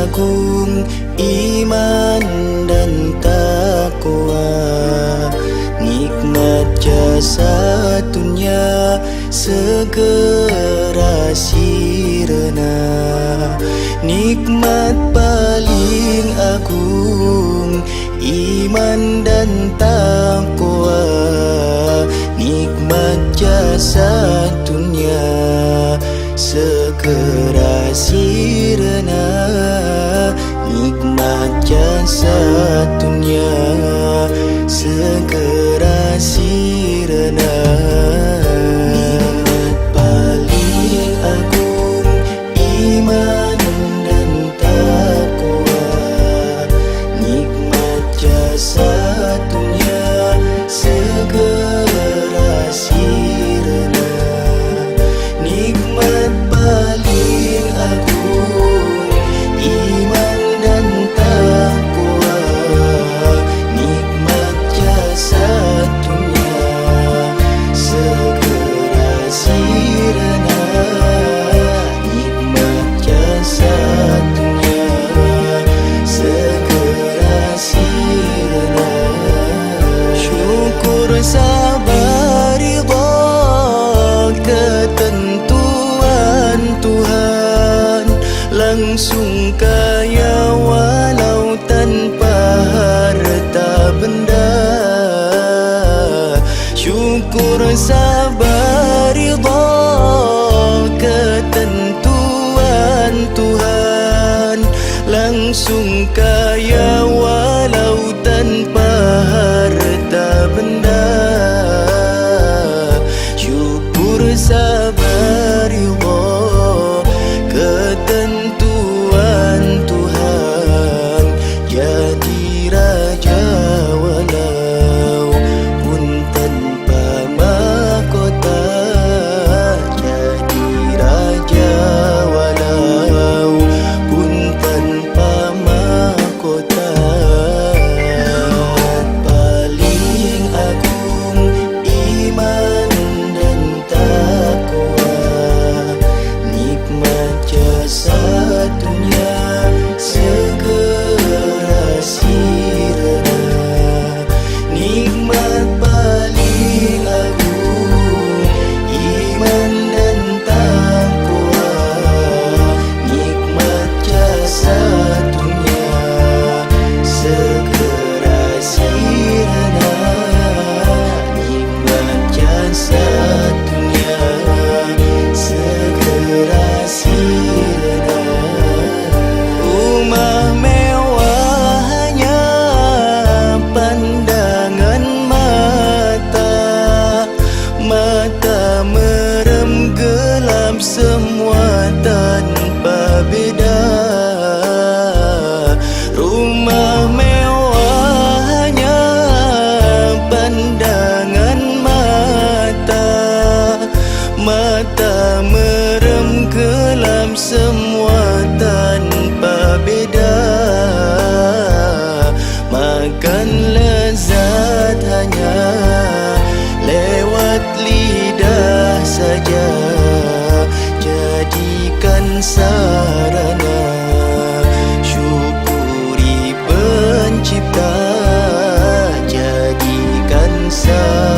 agung, iman dan takwa. Nikmat jasa dunia segera sirna. Nikmat paling agung, iman dan takwa. Nikmat jasa dunia segera sirna. Nikmat jasa dunia segera sirna. Nikmat paling agung, iman dan takwa. Nikmat jasa dunia segera sirna. Nikmat paling agung, iman dan takwa. Nikmat jasa dunia segera sirna. Nikmat jasa dunia segera sirna. Syukur sabar ridha ketentuan Tuhan, langsung kaya walau tanpa harta benda. Syukur sabar ridha ketentuan Tuhan, langsung kaya walau tanpa harta benda. Syukur sabar ridha ketentuan Tuhan, jadi raja walau pun tanpa mahkota. Jadi raja walau pun tanpa mahkota. Nikmat paling agung, iman dan takwa. Nikmat jasa dunia segera sirna. Nikmat paling agung, iman dan takwa. Nikmat jasa dunia segera sirna. Nikmat jasa dunia segera sirna. Rumah mewah hanya pandangan mata. Mata merem gelap semua tanpa beda. Rumah mewah hanya pandangan mata. Mata merem gelap semua tanpa beda. Makan lezat hanya lewat lidah saja. Jadikan sarana, syukuri pencipta. Jadikan sarana,